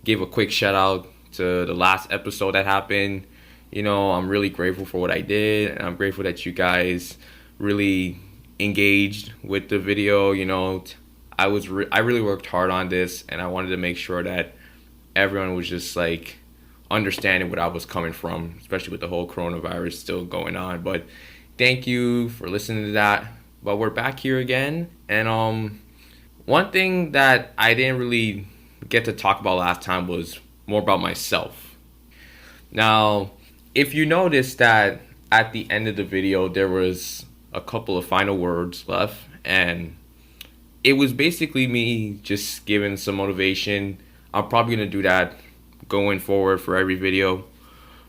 Give a quick shout out to the last episode that happened. I'm really grateful for what I did, and I'm grateful that you guys really engaged with the video. I really worked hard on this, and I wanted to make sure that everyone was just like understanding what I was coming from, especially with the whole coronavirus still going on. But thank you for listening to that. But we're back here again, and one thing that I didn't really get to talk about last time was more about myself. Now, if you notice that at the end of the video there was a couple of final words left, and it was basically me just giving some motivation. I'm probably gonna do that going forward for every video.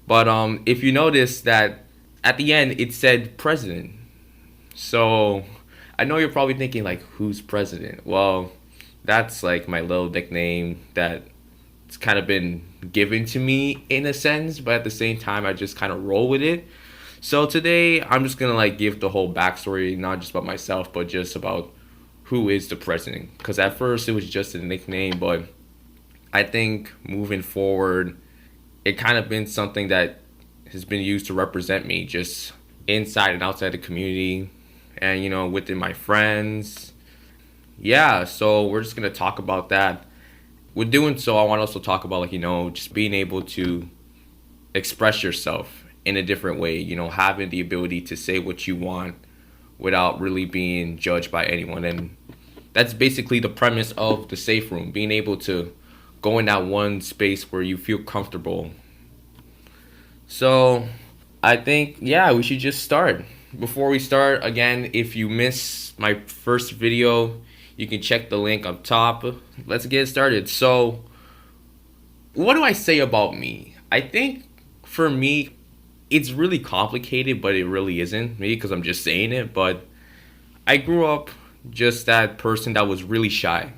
But if you notice that at the end it said president. So I know you're probably thinking like, who's president? Well, that's like my little nickname that it's kind of been given to me in a sense, but at the same time I just kind of roll with it. So today I'm just gonna like give the whole backstory, not just about myself, but just about who is the president. Because at first it was just a nickname, but I think moving forward it kind of been something that has been used to represent me just inside and outside the community, and within my friends. Yeah, so we're just going to talk about that. With doing so, I want to also talk about just being able to express yourself in a different way, having the ability to say what you want without really being judged by anyone. And that's basically the premise of the safe room, being able to go in that one space where you feel comfortable. So I think, we should just start. Before we start, again, if you missed my first video, you can check the link up top. Let's get started. So, what do I say about me? I think for me, it's really complicated, but it really isn't. Maybe because I'm just saying it, but I grew up just that person that was really shy.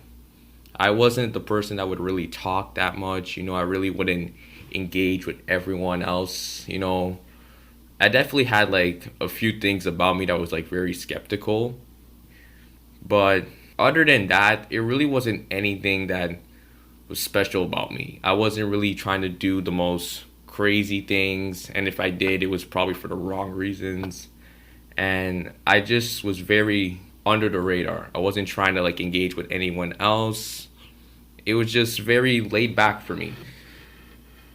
I wasn't the person that would really talk that much. I really wouldn't engage with everyone else. I definitely had like a few things about me that was like very skeptical. But other than that, it really wasn't anything that was special about me. I wasn't really trying to do the most crazy things, and if I did, it was probably for the wrong reasons. And I just was very under the radar. I wasn't trying to like engage with anyone else. It was just very laid back for me.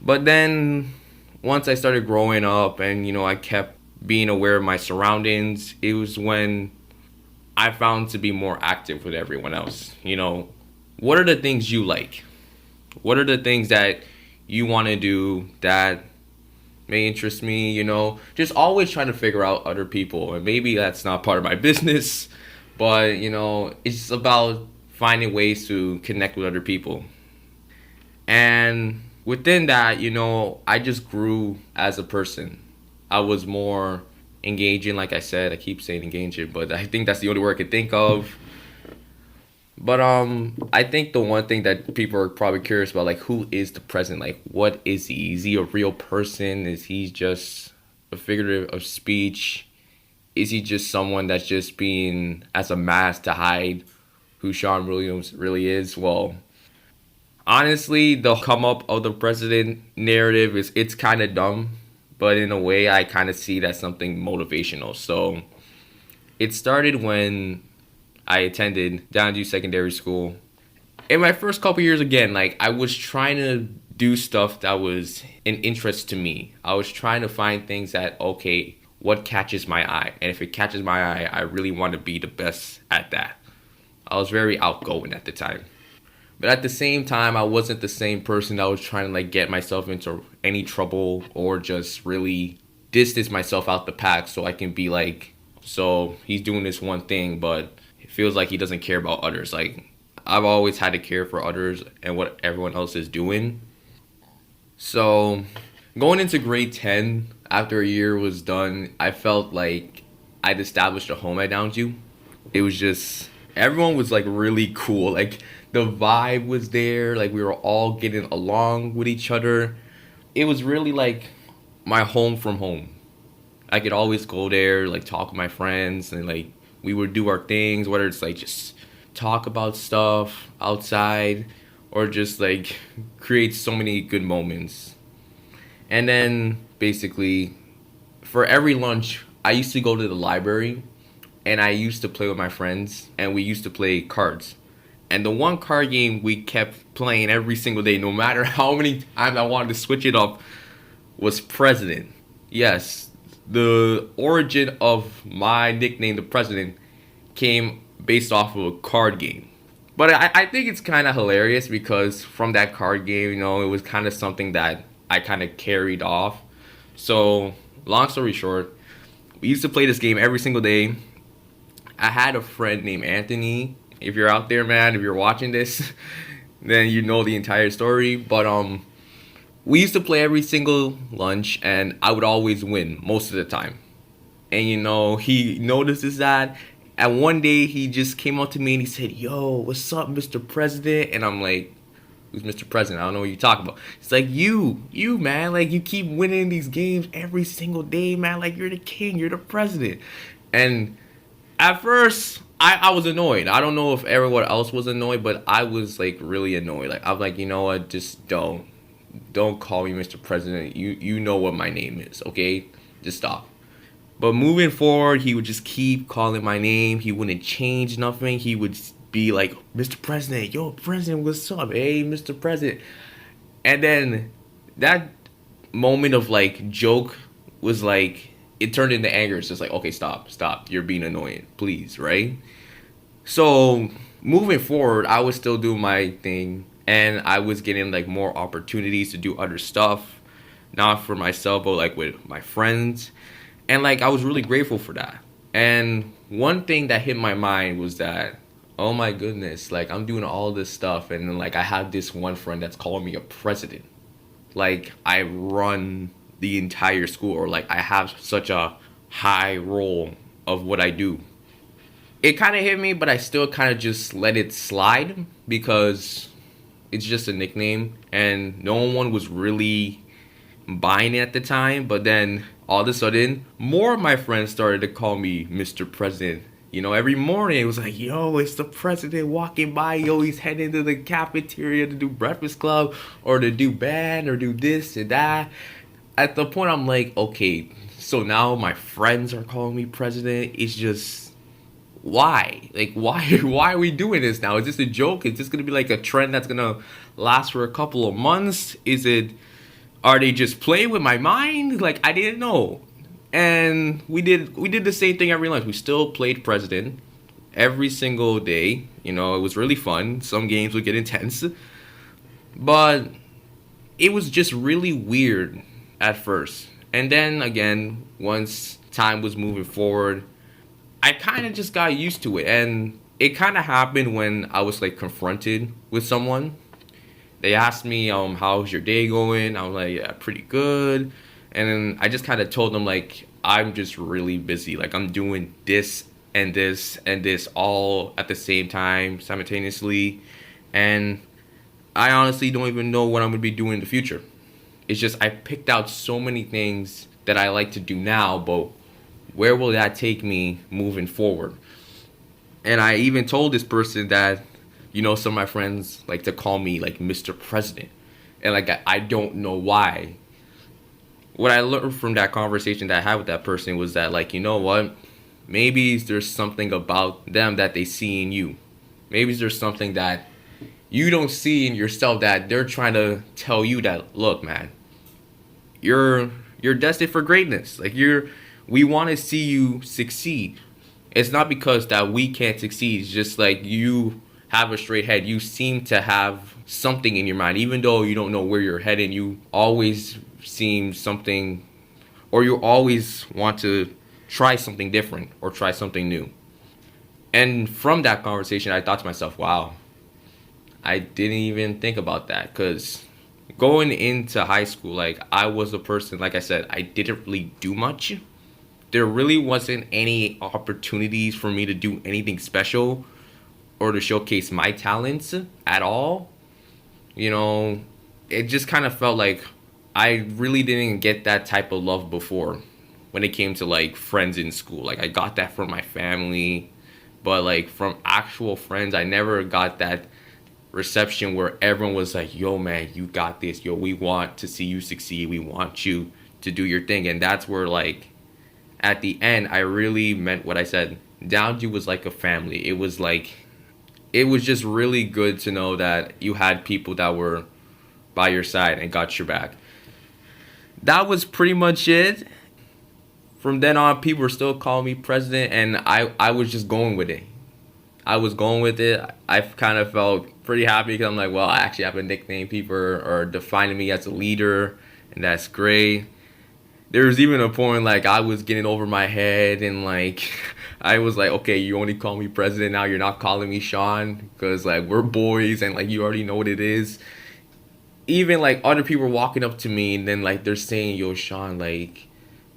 But then once I started growing up and I kept being aware of my surroundings, it was when I found to be more active with everyone else. What are the things you like? What are the things that you want to do that may interest me? Just always trying to figure out other people. And maybe that's not part of my business, but it's about finding ways to connect with other people. And within that, I just grew as a person. I was more engaging, like I said. I keep saying engaging, but I think that's the only word I could think of. But I think the one thing that people are probably curious about, like, who is the president? Like, what is he? Is he a real person? Is he just a figure of speech? Is he just someone that's just being as a mask to hide who Sean Williams really is? Well, honestly, the come up of the president narrative it's kind of dumb. But in a way, I kind of see that something motivational. So it started when I attended Devalued secondary school. In my first couple years, again, like I was trying to do stuff that was an interest to me. I was trying to find things that, okay, what catches my eye? And if it catches my eye, I really want to be the best at that. I was very outgoing at the time. But at the same time, I wasn't the same person that was trying to like get myself into any trouble or just really distance myself out the pack so I can be like, so he's doing this one thing, but it feels like he doesn't care about others. Like, I've always had to care for others and what everyone else is doing. So going into grade 10, after a year was done, I felt like I'd established a home at Downsview. It was just, everyone was like really cool. Like, the vibe was there. Like, we were all getting along with each other. It was really like my home from home. I could always go there, like talk with my friends, and like we would do our things, whether it's like just talk about stuff outside or just like create so many good moments. And then basically for every lunch, I used to go to the library and I used to play with my friends and we used to play cards. And the one card game we kept playing every single day, no matter how many times I wanted to switch it up, was President. Yes, the origin of my nickname, the President, came based off of a card game. But I think it's kind of hilarious because from that card game, it was kind of something that I kind of carried off. So, long story short, we used to play this game every single day. I had a friend named Anthony. If you're out there, man, if you're watching this, then you know the entire story. But we used to play every single lunch, and I would always win most of the time. And he notices that. And one day he just came up to me and he said, "Yo, what's up, Mr. President?" And I'm like, "Who's Mr. President? I don't know what you're talking about." It's like, you, man, like you keep winning these games every single day, man. Like you're the king, you're the president. And at first, I was annoyed. I don't know if everyone else was annoyed, but I was like really annoyed. Like I'm like, you know what? Just don't call me Mr. President. You know what my name is, okay? Just stop. But moving forward, he would just keep calling my name. He wouldn't change nothing. He would be like, "Mr. President, yo, President, what's up? Hey, Mr. President." And then that moment of like joke was like, it turned into anger. It's just like, okay, stop. You're being annoying, please, right? So moving forward, I was still doing my thing. And I was getting like more opportunities to do other stuff. Not for myself, but like with my friends. And like I was really grateful for that. And one thing that hit my mind was that, oh my goodness, like I'm doing all this stuff and then like I have this one friend that's calling me a president. Like I run the entire school, or like I have such a high role of what I do. It kind of hit me, but I still kind of just let it slide because it's just a nickname and no one was really buying it at the time. But then all of a sudden, more of my friends started to call me Mr. President. Every morning it was like, "Yo, it's the president walking by. Yo, he's heading to the cafeteria to do breakfast club or to do band or do this and that." At the point, I'm like, okay, so now my friends are calling me president. It's just, why? Like, why are we doing this now? Is this a joke? Is this going to be like a trend that's going to last for a couple of months? Are they just playing with my mind? Like, I didn't know. And we did the same thing every lunch. We still played president every single day. It was really fun. Some games would get intense. But it was just really weird at first. And then again, once time was moving forward, I kind of just got used to it. And it kind of happened when I was like confronted with someone. They asked me, how's your day going? I was like, yeah, pretty good. And then I just kind of told them, like, I'm just really busy. Like, I'm doing this and this and this all at the same time, simultaneously. And I honestly don't even know what I'm going to be doing in the future. It's just I picked out so many things that I like to do now, but where will that take me moving forward? And I even told this person that, some of my friends like to call me like Mr. President. And like I don't know why. What I learned from that conversation that I had with that person was that, like, you know what? Maybe there's something about them that they see in you. Maybe there's something that you don't see in yourself that they're trying to tell you that, look, man, you're destined for greatness. Like we want to see you succeed. It's not because that we can't succeed. It's just like you have a straight head. You seem to have something in your mind, even though you don't know where you're heading. You always seem something, or you always want to try something different or try something new. And from that conversation, I thought to myself, wow, I didn't even think about that. Because going into high school, like, I was a person, like I said, I didn't really do much. There really wasn't any opportunities for me to do anything special or to showcase my talents at all. You know, it just kind of felt like I really didn't get that type of love before when it came to like friends in school. Like, I got that from my family, but like from actual friends, I never got that reception where everyone was like, yo man, you got this. Yo, we want to see you succeed. We want you to do your thing. And that's where, like, at the end, I really meant what I said. Downview was like a family. It was like, it was just really good to know that you had people that were by your side and got your back. That was pretty much it. From then on, people were still calling me president, and I was just going with it. I was going with it. I kind of felt pretty happy because I'm like, well, I actually have a nickname. People are defining me as a leader, and that's great. There was even a point like I was getting over my head, and like I was like, okay, you only call me president now. You're not calling me Sean because like we're boys, and like you already know what it is. Even like other people walking up to me, and then like they're saying, yo, Sean, like,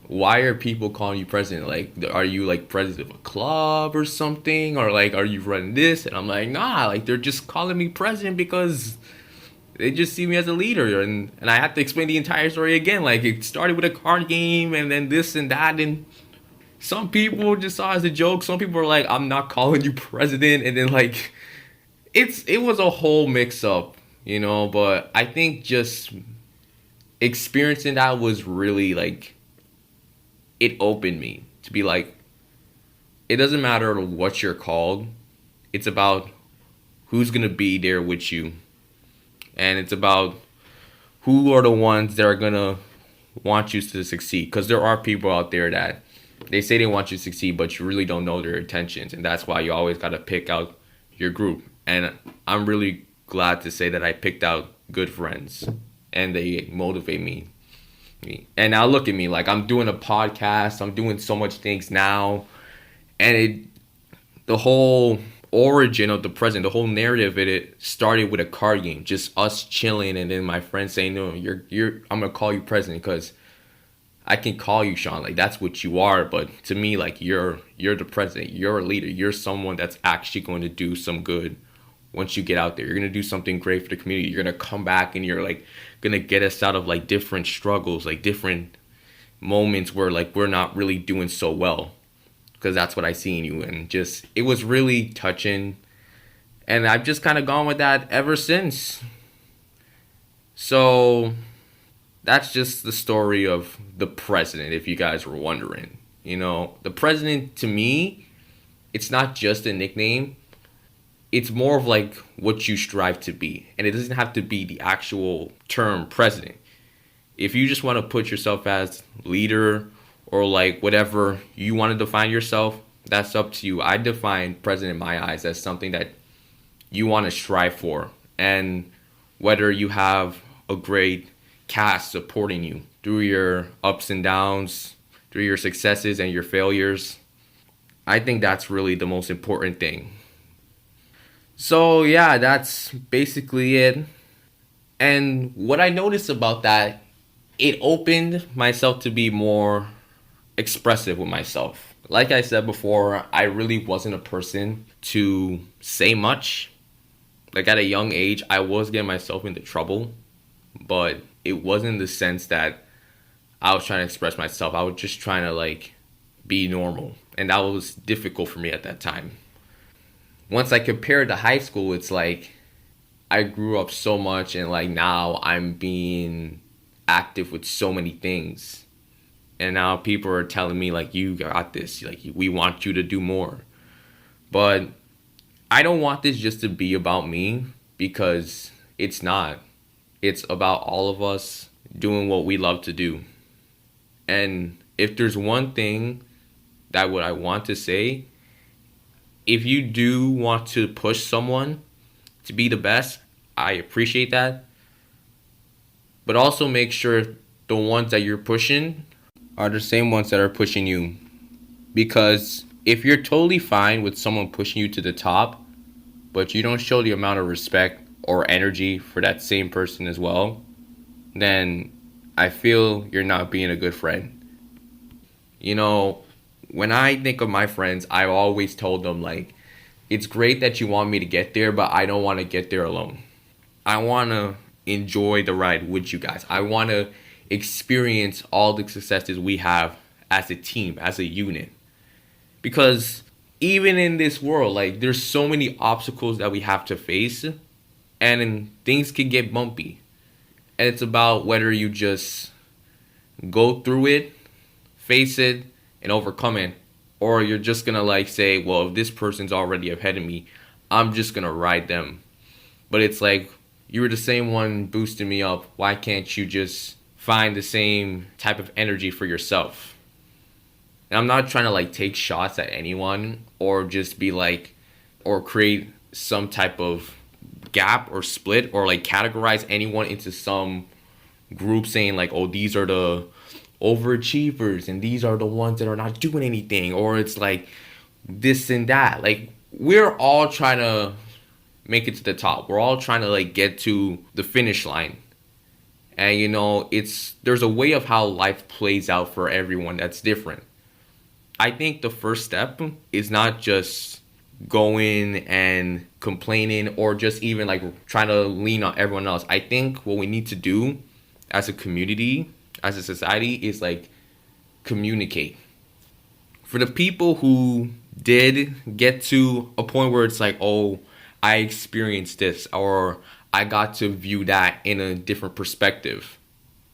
why are people calling you president? Like, are you like president of a club or something? Or like, are you running this? And I'm like, nah, like they're just calling me president because they just see me as a leader. And I have to explain the entire story again. Like, it started with a card game and then this and that. And some people just saw it as a joke. Some people were like, I'm not calling you president. And then like, it was a whole mix up, you know, but I think just experiencing that was really like, it opened me to be like, it doesn't matter what you're called. It's about who's going to be there with you. And it's about who are the ones that are going to want you to succeed. Because there are people out there that they say they want you to succeed, but you really don't know their intentions. And that's why you always got to pick out your group. And I'm really glad to say that I picked out good friends. And they motivate me. And now look at me, like I'm doing a podcast, I'm doing so much things now, and the whole origin of the present, the whole narrative of it started with a card game, just us chilling, and then my friend saying, no, I'm gonna call you president because I can call you Sean, like that's what you are, but to me, like you're the president, you're a leader, you're someone that's actually going to do some good. Once you get out there, you're going to do something great for the community. You're going to come back and you're like going to get us out of like different struggles, like different moments where like we're not really doing so well, because that's what I see in you. And just, it was really touching. And I've just kind of gone with that ever since. So that's just the story of the president, if you guys were wondering. You know, the president to me, it's not just a nickname. It's more of like what you strive to be. And it doesn't have to be the actual term president. If you just want to put yourself as leader or like whatever you want to define yourself, that's up to you. I define president in my eyes as something that you want to strive for. And whether you have a great cast supporting you through your ups and downs, through your successes and your failures, I think that's really the most important thing. So yeah, that's basically it. And what I noticed about that, it opened myself to be more expressive with myself. Like I said before, I really wasn't a person to say much. Like at a young age, I was getting myself into trouble, but it wasn't in the sense that I was trying to express myself. I was just trying to like be normal. And that was difficult for me at that time. Once I compare it to high school, it's like I grew up so much, and like now I'm being active with so many things. And now people are telling me like, you got this, like we want you to do more. But I don't want this just to be about me, because it's not. It's about all of us doing what we love to do. And if there's one thing that what I want to say, if you do want to push someone to be the best, I appreciate that. But also make sure the ones that you're pushing are the same ones that are pushing you. Because if you're totally fine with someone pushing you to the top, but you don't show the amount of respect or energy for that same person as well, then I feel you're not being a good friend. You know, when I think of my friends, I've always told them, like, it's great that you want me to get there, but I don't want to get there alone. I want to enjoy the ride with you guys. I want to experience all the successes we have as a team, as a unit. Because even in this world, like, there's so many obstacles that we have to face, and things can get bumpy. And it's about whether you just go through it, face it, and overcome it, or you're just gonna like say, well, if this person's already ahead of me, I'm just gonna ride them. But it's like, you were the same one boosting me up. Why can't you just find the same type of energy for yourself? And I'm not trying to like take shots at anyone or just be like, or create some type of gap or split or like categorize anyone into some group saying like, oh, these are the overachievers and these are the ones that are not doing anything, or it's like this and that. Like, we're all trying to make it to the top. We're all trying to like get to the finish line. And you know, there's a way of how life plays out for everyone that's different. I think the first step is not just going and complaining or just even like trying to lean on everyone else. I think what we need to do as a community, as a society, is like communicate. For the people who did get to a point where it's like, oh, I experienced this, or I got to view that in a different perspective,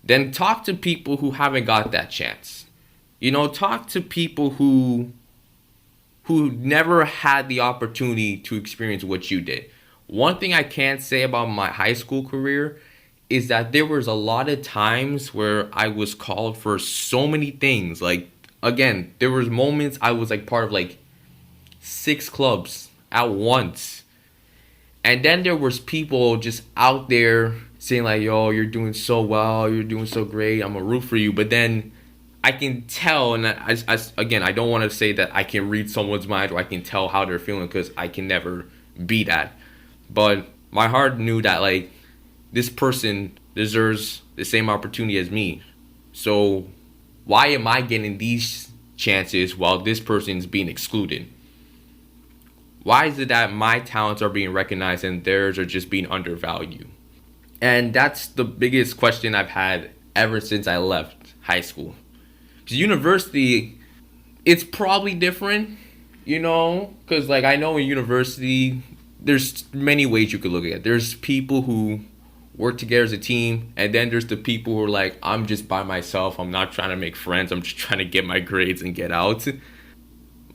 then talk to people who haven't got that chance. You know, talk to people who never had the opportunity to experience what you did. One thing I can say about my high school career is that there was a lot of times where I was called for so many things. Like, again, there was moments I was like part of like 6 clubs at once. And then there was people just out there saying like, yo, you're doing so well, you're doing so great, I'm gonna root for you. But then I can tell, and again, I don't want to say that I can read someone's mind or I can tell how they're feeling, because I can never be that. But my heart knew that like, this person deserves the same opportunity as me. So why am I getting these chances while this person's being excluded? Why is it that my talents are being recognized and theirs are just being undervalued? And that's the biggest question I've had ever since I left high school. Because university, it's probably different, you know? Because like, I know in university, there's many ways you could look at it. There's people who work together as a team, and then there's the people who are like, I'm just by myself, I'm not trying to make friends, I'm just trying to get my grades and get out.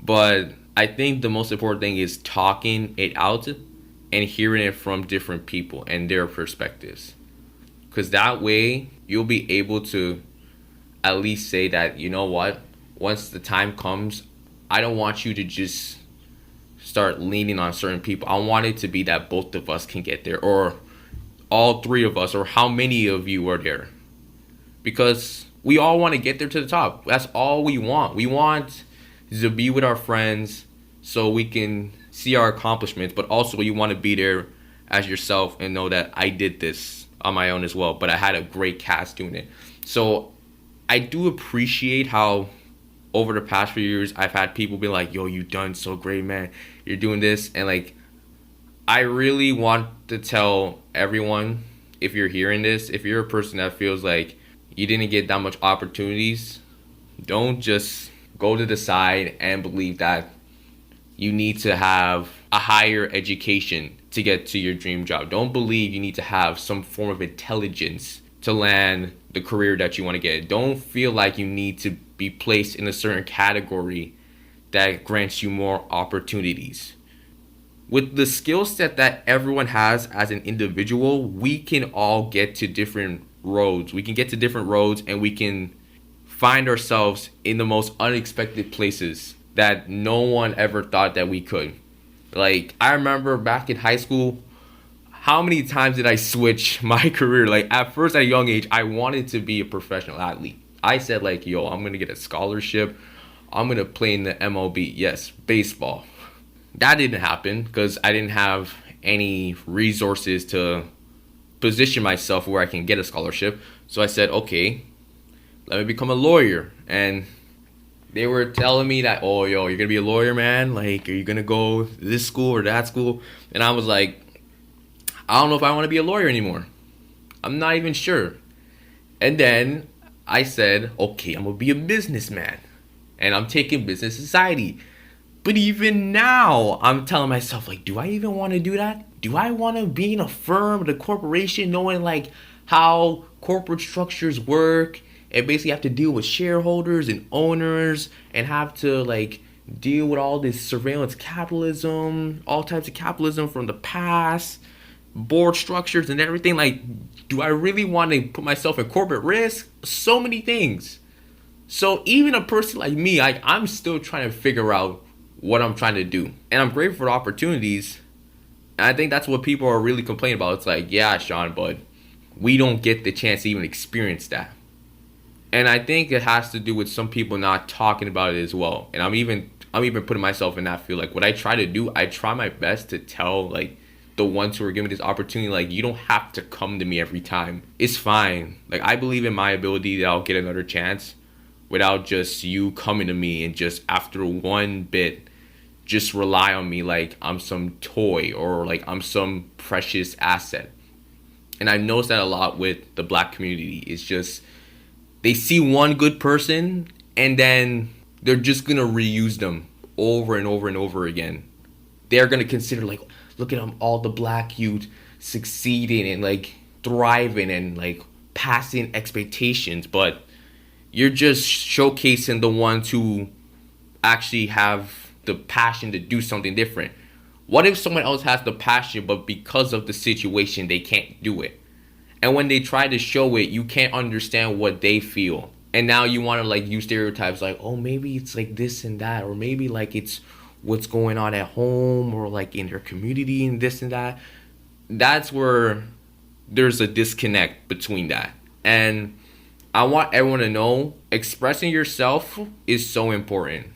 But I think the most important thing is talking it out and hearing it from different people and their perspectives, because that way you'll be able to at least say that, you know what, once the time comes, I don't want you to just start leaning on certain people. I want it to be that both of us can get there, or all 3 of us, or how many of you are there, because we all want to get there to the top. That's all we want. We want to be with our friends so we can see our accomplishments, but also you want to be there as yourself and know that I did this on my own as well, but I had a great cast doing it. So I do appreciate how over the past few years I've had people be like, yo, you done so great, man, you're doing this. And like, I really want to tell everyone, if you're hearing this, if you're a person that feels like you didn't get that much opportunities, don't just go to the side and believe that you need to have a higher education to get to your dream job. Don't believe you need to have some form of intelligence to land the career that you want to get. Don't feel like you need to be placed in a certain category that grants you more opportunities. With the skill set that everyone has as an individual, we can all get to different roads. We can get to different roads, and we can find ourselves in the most unexpected places that no one ever thought that we could. Like, I remember back in high school, how many times did I switch my career? Like, at first, at a young age, I wanted to be a professional athlete. I said, like, yo, I'm going to get a scholarship. I'm going to play in the MLB. Yes, baseball. That didn't happen because I didn't have any resources to position myself where I can get a scholarship. So I said, okay, let me become a lawyer. And they were telling me that, oh, yo, you're going to be a lawyer, man? Like, are you going to go this school or that school? And I was like, I don't know if I want to be a lawyer anymore. I'm not even sure. And then I said, okay, I'm going to be a businessman. And I'm taking business society. But even now, I'm telling myself, like, do I even want to do that? Do I want to be in a firm, a corporation, knowing, like, how corporate structures work and basically have to deal with shareholders and owners and have to, like, deal with all this surveillance capitalism, all types of capitalism from the past, board structures and everything? Like, do I really want to put myself in corporate risk? So many things. So even a person like me, I'm still trying to figure out what I'm trying to do. And I'm grateful for the opportunities. And I think that's what people are really complaining about. It's like, yeah, Sean, but we don't get the chance to even experience that. And I think it has to do with some people not talking about it as well. And I'm even putting myself in that field. Like, what I try to do, I try my best to tell, like, the ones who are given this opportunity, like, you don't have to come to me every time. It's fine. Like, I believe in my ability that I'll get another chance without just you coming to me and just after one bit just rely on me like I'm some toy or like I'm some precious asset. And I've noticed that a lot with the black community. It's just they see one good person and then they're just gonna reuse them over and over and over again. They're gonna consider, like, look at them, all the black youth succeeding and like thriving and like passing expectations, but you're just showcasing the ones who actually have the passion to do something different. What if someone else has the passion, but because of the situation, they can't do it? And when they try to show it, you can't understand what they feel. And now you want to like use stereotypes like, oh, maybe it's like this and that, or maybe like it's what's going on at home or like in their community and this and that. That's where there's a disconnect between that. And I want everyone to know expressing yourself is so important.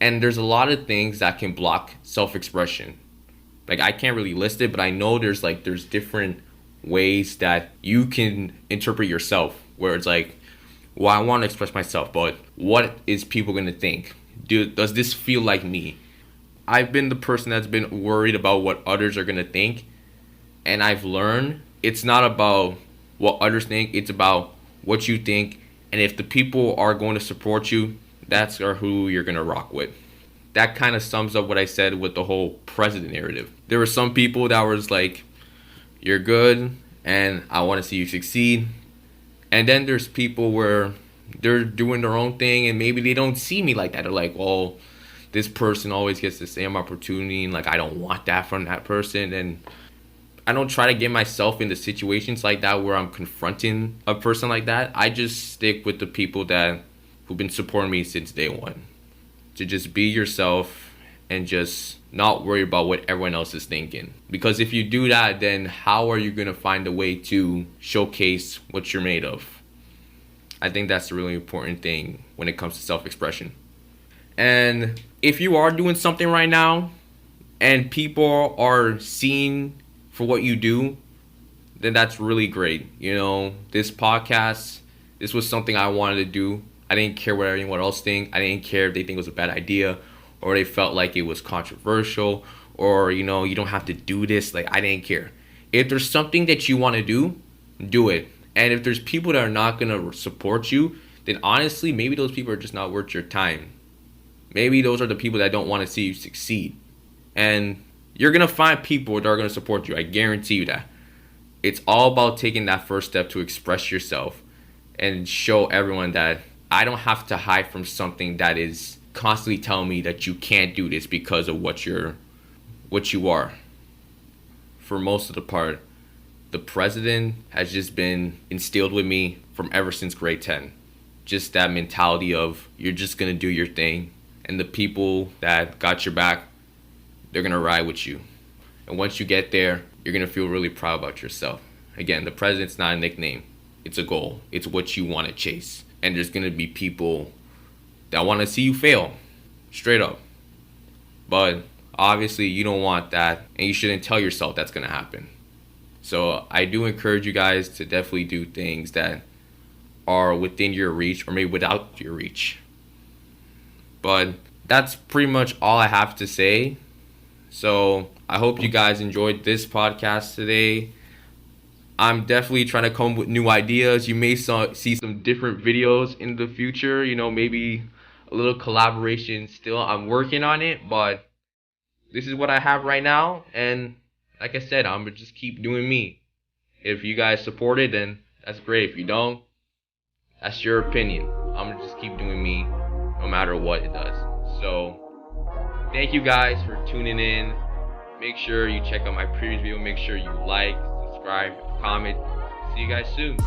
And there's a lot of things that can block self-expression. Like, I can't really list it, but I know there's different ways that you can interpret yourself where it's like, well, I want to express myself, but what is people going to think? Does this feel like me? I've been the person that's been worried about what others are going to think. And I've learned it's not about what others think. It's about what you think. And if the people are going to support you, that's who you're going to rock with. That kind of sums up what I said with the whole president narrative. There were some people that was like, you're good and I want to see you succeed. And then there's people where they're doing their own thing and maybe they don't see me like that. They're like, oh, this person always gets the same opportunity and like I don't want that from that person. And I don't try to get myself into situations like that where I'm confronting a person like that. I just stick with the people who've been supporting me since day one. To just be yourself and just not worry about what everyone else is thinking. Because if you do that, then how are you going to find a way to showcase what you're made of? I think that's a really important thing when it comes to self-expression. And if you are doing something right now and people are seeing for what you do, then that's really great. You know, this podcast, this was something I wanted to do. I didn't care what anyone else think. I didn't care if they think it was a bad idea or they felt like it was controversial or, you know, you don't have to do this. Like, I didn't care. If there's something that you want to do it. And if there's people that are not going to support you, then honestly, maybe those people are just not worth your time. Maybe those are the people that don't want to see you succeed. And you're going to find people that are going to support you. I guarantee you that. It's all about taking that first step to express yourself and show everyone that I don't have to hide from something that is constantly telling me that you can't do this because of what you are. For most of the part, the president has just been instilled with me from ever since grade 10. Just that mentality of you're just going to do your thing. And the people that got your back, they're gonna ride with you. And once you get there, you're gonna feel really proud about yourself. Again, the president's not a nickname. It's a goal. It's what you want to chase. And there's gonna be people that want to see you fail, straight up. But obviously, you don't want that, and you shouldn't tell yourself that's gonna happen. So I do encourage you guys to definitely do things that are within your reach, or maybe without your reach. But that's pretty much all I have to say. So I hope you guys enjoyed this podcast today. I'm definitely trying to come up with new ideas. You may see some different videos in the future. Maybe a little collaboration still. I'm working on it, but this is what I have right now. And like I said, I'm going to just keep doing me. If you guys support it, then that's great. If you don't, that's your opinion. I'm going to just keep doing me no matter what it does. So thank you guys for tuning in. Make sure you check out my previous video. Make sure you like, subscribe, comment. See you guys soon.